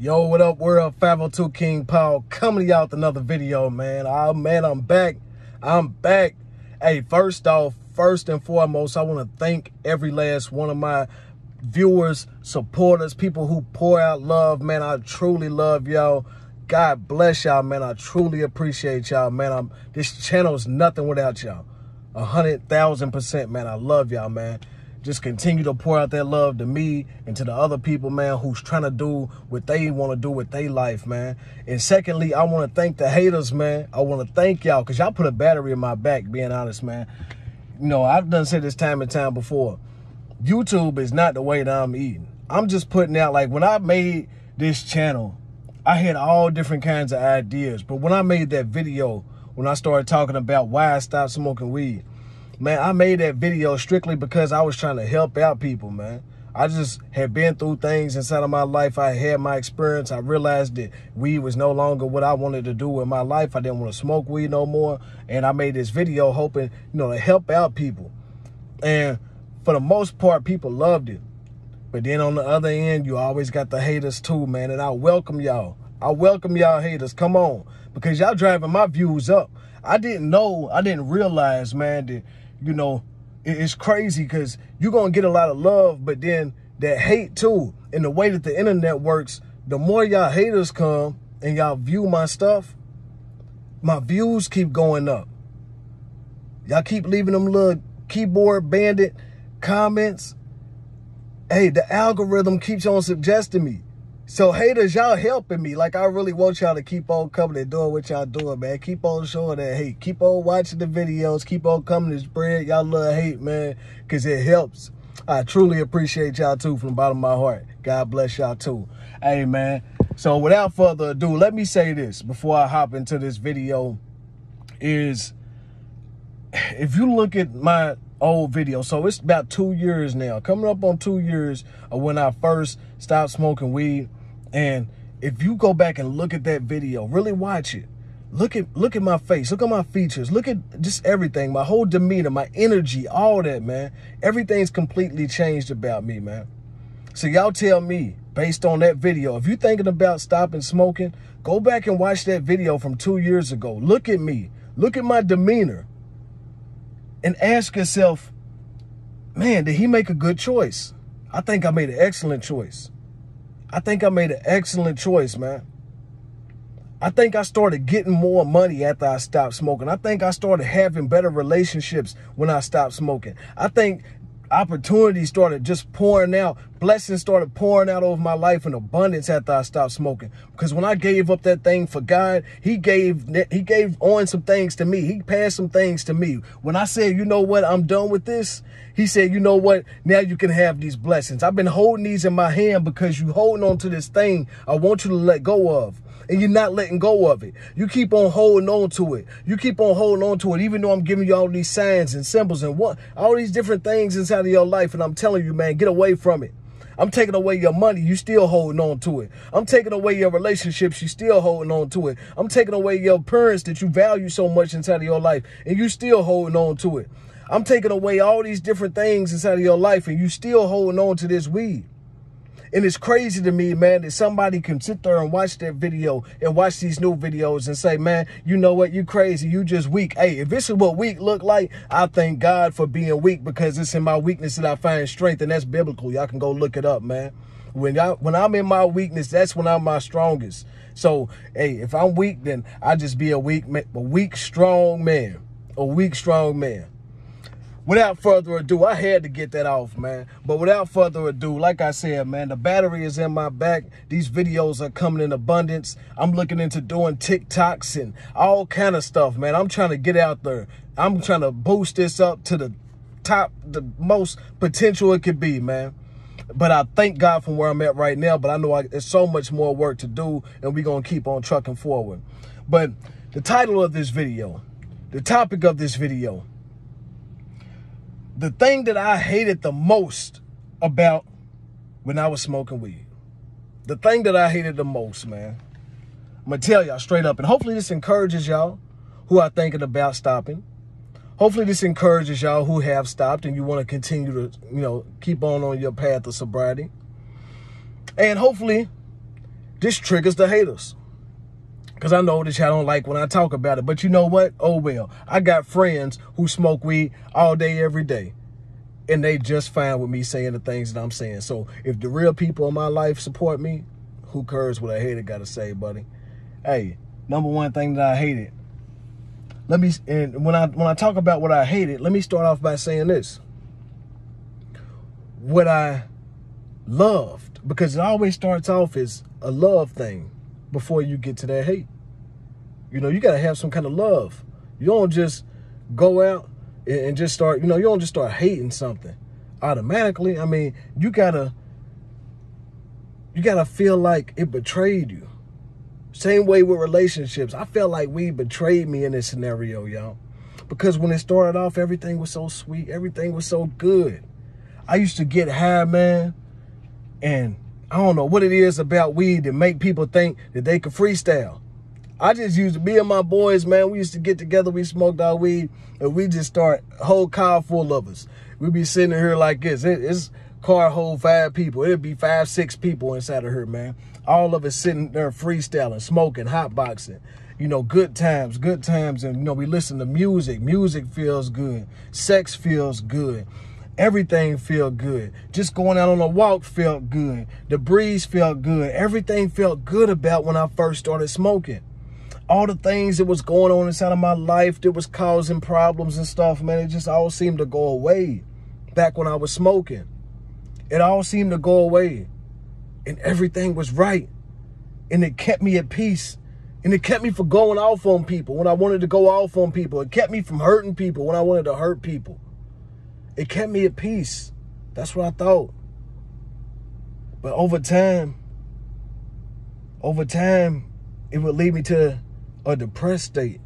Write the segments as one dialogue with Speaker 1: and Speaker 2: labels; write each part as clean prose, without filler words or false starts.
Speaker 1: Yo, what up, world? 502 King Paul coming to y'all with another video, man. I'm back. Hey, first and foremost, I want to thank every last one of my viewers, supporters, people who pour out love, man. I truly love y'all. God bless y'all, man. I truly appreciate y'all, man. This channel is nothing without y'all. 100,000%, man. I love y'all, man. Just continue to pour out that love to me and to the other people, man, who's trying to do what they want to do with their life, man. And secondly, I want to thank the haters, man. I want to thank y'all because y'all put a battery in my back, being honest, man. You know, I've done said this time and time before. YouTube is not the way that I'm eating. I'm just putting out, like, when I made this channel, I had all different kinds of ideas. But when I made that video, when I started talking about why I stopped smoking weed, man, I made that video strictly because I was trying to help out people, man. I just had been through things inside of my life. I had my experience. I realized that weed was no longer what I wanted to do in my life. I didn't want to smoke weed no more. And I made this video hoping, to help out people. And for the most part, people loved it. But then on the other end, you always got the haters too, man. And I welcome y'all. I welcome y'all haters. Come on. Because y'all driving my views up. I didn't realize, man, that, it's crazy because you're going to get a lot of love, but then that hate too. And the way that the internet works, the more y'all haters come and y'all view my stuff, my views keep going up. Y'all keep leaving them little keyboard bandit comments. Hey, the algorithm keeps on suggesting me. So haters, y'all helping me. Like, I really want y'all to keep on coming and doing what y'all doing, man. Keep on showing that hate. Keep on watching the videos. Keep on coming to spread y'all love hate, man, because it helps. I truly appreciate y'all, too, from the bottom of my heart. God bless y'all, too. Hey, man. So, without further ado, let me say this before I hop into this video is, if you look at my old video, so it's about 2 years now, coming up on 2 years of when I first stopped smoking weed. And if you go back and look at that video, really watch it, look at my face, look at my features, look at just everything, my whole demeanor, my energy, all that, man. Everything's completely changed about me, man. So y'all tell me, based on that video, if you're thinking about stopping smoking, go back and watch that video from 2 years ago. Look at me, look at my demeanor, and ask yourself, man, did he make a good choice? I think I made an excellent choice. I think I made an excellent choice, man. I think I started getting more money after I stopped smoking. I think I started having better relationships when I stopped smoking. I think opportunities started just pouring out. Blessings started pouring out over my life in abundance after I stopped smoking. Because when I gave up that thing for God, he gave on some things to me. He passed some things to me. When I said, you know what, I'm done with this, he said, you know what, now you can have these blessings. I've been holding these in my hand because you holding on to this thing I want you to let go of. And you're not letting go of it. You keep on holding on to it. You keep on holding on to it, even though I'm giving you all these signs and symbols and all these different things inside of your life. And I'm telling you, man, get away from it. I'm taking away your money. You still holding on to it. I'm taking away your relationships. You still holding on to it. I'm taking away your parents that you value so much inside of your life, and you still holding on to it. I'm taking away all these different things inside of your life, and you still holding on to this weed. And it's crazy to me, man, that somebody can sit there and watch that video and watch these new videos and say, man, you know what, you crazy, you just weak. Hey, if this is what weak look like, I thank God for being weak, because it's in my weakness that I find strength, and that's biblical. Y'all can go look it up, man. When I'm in my weakness, that's when I'm my strongest. So, hey, if I'm weak, then I just be a weak, strong man. A weak, strong man. Without further ado, I had to get that off, man. But without further ado, like I said, man, the battery is in my back. These videos are coming in abundance. I'm looking into doing TikToks and all kind of stuff, man. I'm trying to get out there. I'm trying to boost this up to the top, the most potential it could be, man. But I thank God for where I'm at right now. But I know there's so much more work to do, and we're going to keep on trucking forward. But the title of this video, the topic of this video, the thing that I hated the most about when I was smoking weed. The thing that I hated the most, man. I'm going to tell y'all straight up. And hopefully this encourages y'all who are thinking about stopping. Hopefully this encourages y'all who have stopped and you want to continue to, keep on your path of sobriety. And hopefully This triggers the haters. Because I know that y'all don't like when I talk about it. But you know what? Oh, well. I got friends who smoke weed all day, every day. And they just fine with me saying the things that I'm saying. So if the real people in my life support me, who cares what a hater got to say, buddy? Hey, number one thing that I hated. And when I talk about what I hated, let me start off by saying this. What I loved, because it always starts off as a love thing before you get to that hate. You know, you got to have some kind of love. You don't just go out and just start, you don't just start hating something automatically. I mean, you gotta feel like it betrayed you. Same way with relationships. I felt like weed betrayed me in this scenario, y'all. Because when it started off, everything was so sweet. Everything was so good. I used to get high, man. And I don't know what it is about weed that make people think that they could freestyle. I just used to be and my boys, man. We used to get together. We smoked our weed. And we just start a whole car full of us. We be sitting here like this. It's car hold 5 people. It'd be 5, 6 people inside of her, man. All of us sitting there freestyling, smoking, hotboxing. Good times. And, we listen to music. Music feels good. Sex feels good. Everything felt good. Just going out on a walk felt good. The breeze felt good. Everything felt good about when I first started smoking. All the things that was going on inside of my life that was causing problems and stuff, man, it just all seemed to go away back when I was smoking. It all seemed to go away. And everything was right. And it kept me at peace. And it kept me from going off on people when I wanted to go off on people. It kept me from hurting people when I wanted to hurt people. It kept me at peace. That's what I thought. But over time, it would lead me to a depressed state.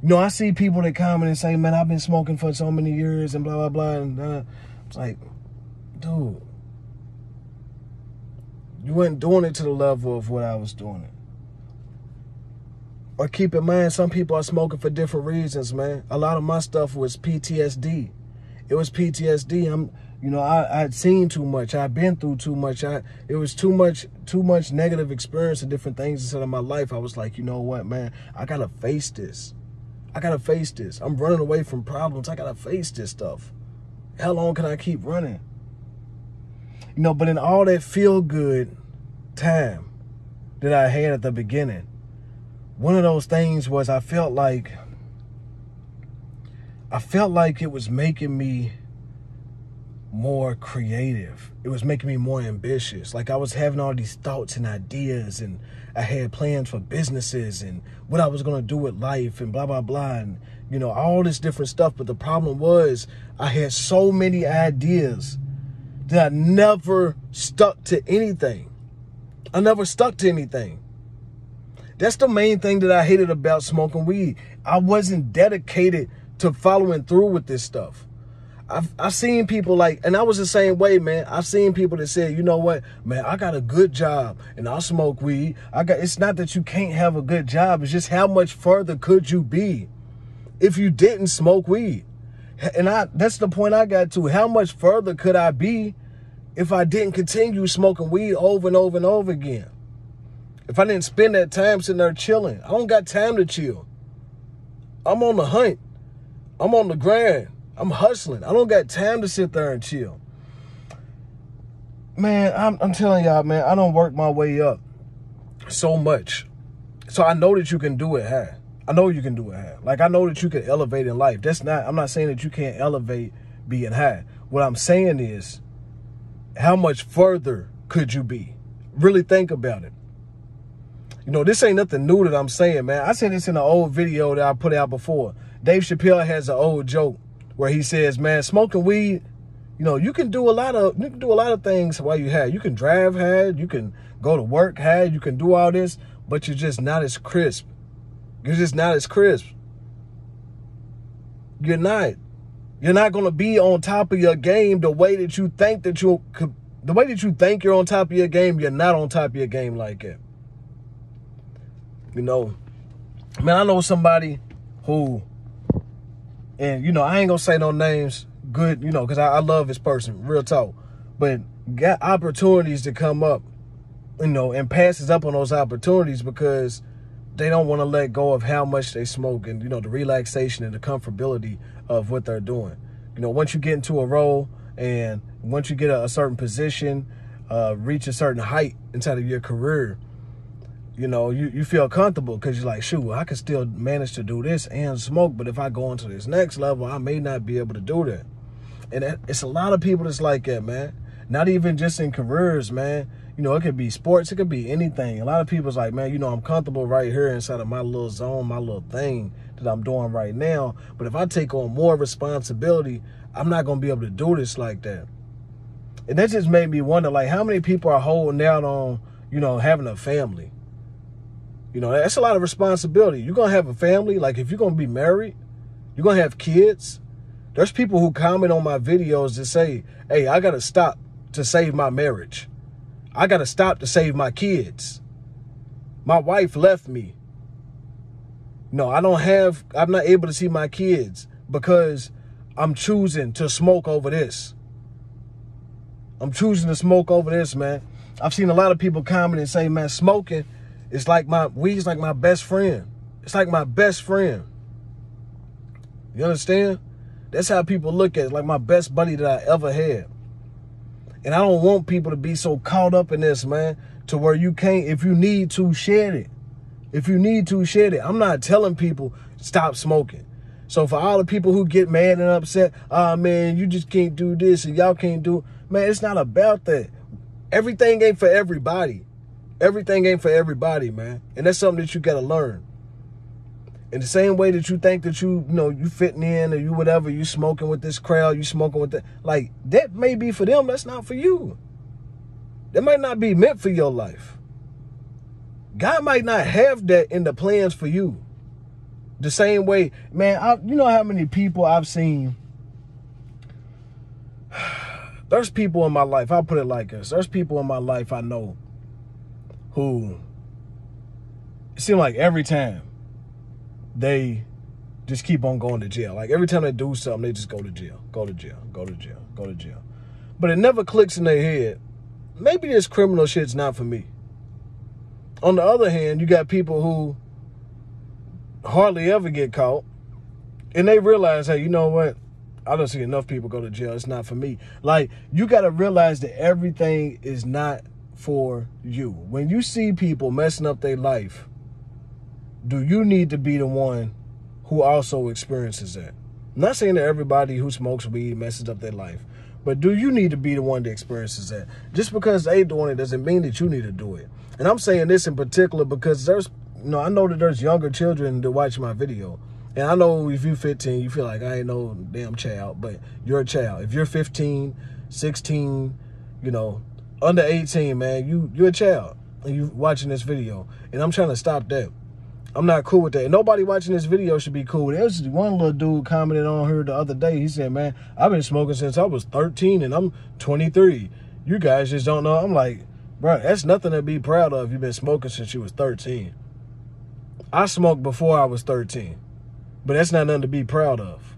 Speaker 1: I see people that comment and say, man, I've been smoking for so many years and blah, blah, blah. And it's like, dude, you weren't doing it to the level of what I was doing it. Or keep in mind, some people are smoking for different reasons, man. A lot of my stuff was PTSD. It was PTSD. I'd seen too much. I'd been through too much. It was too much negative experience and different things inside of my life. I was like, you know what, man? I got to face this. I'm running away from problems. I got to face this stuff. How long can I keep running? But in all that feel-good time that I had at the beginning, one of those things was I felt like it was making me more creative. It was making me more ambitious. Like I was having all these thoughts and ideas, and I had plans for businesses and what I was going to do with life and blah, blah, blah. And, all this different stuff. But the problem was I had so many ideas that I never stuck to anything. That's the main thing that I hated about smoking weed. I wasn't dedicated to following through with this stuff. I've seen people and I was the same way, man. I've seen people that said, you know what, man, I got a good job and I smoke weed. It's not that you can't have a good job. It's just how much further could you be if you didn't smoke weed? And that's the point I got to. How much further could I be if I didn't continue smoking weed over and over and over again? If I didn't spend that time sitting there chilling. I don't got time to chill. I'm on the hunt. I'm on the grind. I'm hustling. I don't got time to sit there and chill. Man, I'm telling y'all, man, I don't work my way up so much. So I know that you can do it high. I know you can do it high. Like, I know that you can elevate in life. I'm not saying that you can't elevate being high. What I'm saying is, how much further could you be? Really think about it. This ain't nothing new that I'm saying, man. I said this in an old video that I put out before. Dave Chappelle has an old joke where he says, man, smoking weed, you can do a lot of things while you high. You can drive high, you can go to work high, you can do all this, but you're just not as crisp. You're just not as crisp. You're not. You're not going to be on top of your game the way that you think that you could. The way that you think you're on top of your game, you're not on top of your game like that. Man, I know somebody who, and, I ain't going to say no names, good, because I love this person, real talk, but got opportunities to come up and passes up on those opportunities because they don't want to let go of how much they smoke and, the relaxation and the comfortability of what they're doing. Once you get into a role and once you get a certain position, reach a certain height inside of your career, you feel comfortable because you're like, shoot, I can still manage to do this and smoke, but if I go into this next level, I may not be able to do that. And it's a lot of people that's like that, man. Not even just in careers, man. It could be sports. It could be anything. A lot of people's like, man, I'm comfortable right here inside of my little zone, my little thing that I'm doing right now. But if I take on more responsibility, I'm not going to be able to do this like that. And that just made me wonder, like, how many people are holding out on, having a family? That's a lot of responsibility. You're going to have a family. Like, if you're going to be married, you're going to have kids. There's people who comment on my videos that say, hey, I got to stop to save my marriage. I got to stop to save my kids. My wife left me. I'm not able to see my kids because I'm choosing to smoke over this. I'm choosing to smoke over this, man. I've seen a lot of people comment and say, man, smoking is like weed's like my best friend. It's like my best friend. You understand? That's how people look at it, like my best buddy that I ever had. And I don't want people to be so caught up in this, man, to where you can't, if you need to, shed it. If you need to, shed it. I'm not telling people stop smoking. So for all the people who get mad and upset, man, you just can't do this and y'all can't do, man, it's not about that. Everything ain't for everybody. Everything ain't for everybody, man. And that's something that you got to learn. In the same way that you think that you fitting in or you whatever, you smoking with this crowd, you smoking with that, like, that may be for them, that's not for you. That might not be meant for your life. God might not have that in the plans for you. The same way, man, you know how many people I've seen. There's people in my life, I'll put it like this. There's people in my life I know who it seems like every time they just keep on going to jail. Like every time they do something, they just go to jail, go to jail, go to jail, go to jail. But it never clicks in their head, maybe this criminal shit's not for me. On the other hand, you got people who hardly ever get caught, and they realize, hey, you know what? I don't see enough people go to jail. It's not for me. Like, you got to realize that everything is not for you. When you see people messing up their life, do you need to be the one who also experiences that? I'm not saying that everybody who smokes weed messes up their life, but do you need to be the one that experiences that? Just because they doing it doesn't mean that you need to do it. And I'm saying this in particular because I know that there's younger children that watch my video. And I know if you're 15, you feel like I ain't no damn child, but you're a child. If you're 15, 16, under 18, man, you're a child and you watching this video. And I'm trying to stop that. I'm not cool with that. And nobody watching this video should be cool with it. There was one little dude commented on her the other day. He said, man, I've been smoking since I was 13 and I'm 23. You guys just don't know. I'm like, bro, that's nothing to be proud of. You've been smoking since you was 13. I smoked before I was 13. But that's not nothing to be proud of.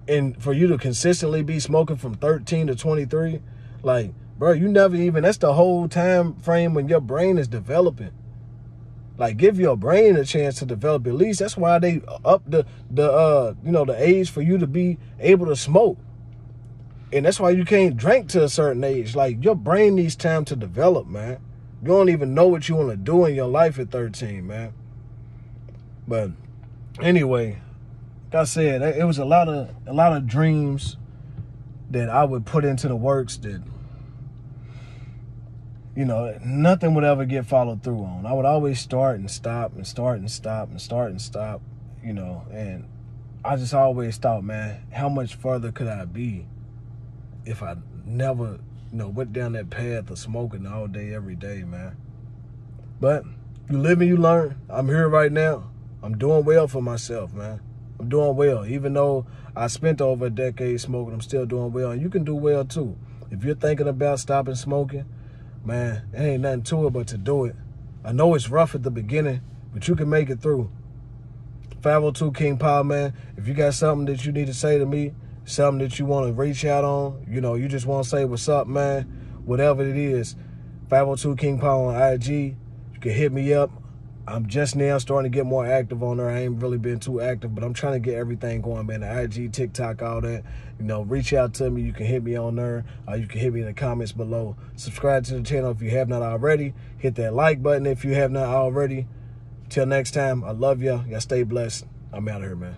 Speaker 1: And for you to consistently be smoking from 13 to 23, like, bro, you never even, that's the whole time frame when your brain is developing. Like, give your brain a chance to develop at least. That's why they up the age for you to be able to smoke. And that's why you can't drink to a certain age. Like, your brain needs time to develop, man. You don't even know what you want to do in your life at 13, man. But anyway, like I said, it was a lot of dreams that I would put into the works that, nothing would ever get followed through on. I would always start and stop and start and stop and start and stop, and I just always thought, man, how much further could I be if I never, went down that path of smoking all day, every day, man. But you live and you learn. I'm here right now. I'm doing well for myself, man. I'm doing well. Even though I spent over a decade smoking, I'm still doing well. And you can do well, too. If you're thinking about stopping smoking, man, it ain't nothing to it but to do it. I know it's rough at the beginning, but you can make it through. 502 King Power, man. If you got something that you need to say to me, something that you want to reach out on, you just want to say what's up, man, whatever it is, 502 King Paul on IG. You can hit me up. I'm just now starting to get more active on there. I ain't really been too active, but I'm trying to get everything going, man. The IG, TikTok, all that. You know, reach out to me. You can hit me on there. You can hit me in the comments below. Subscribe to the channel if you have not already. Hit that like button if you have not already. Till next time, I love y'all. Y'all stay blessed. I'm out of here, man.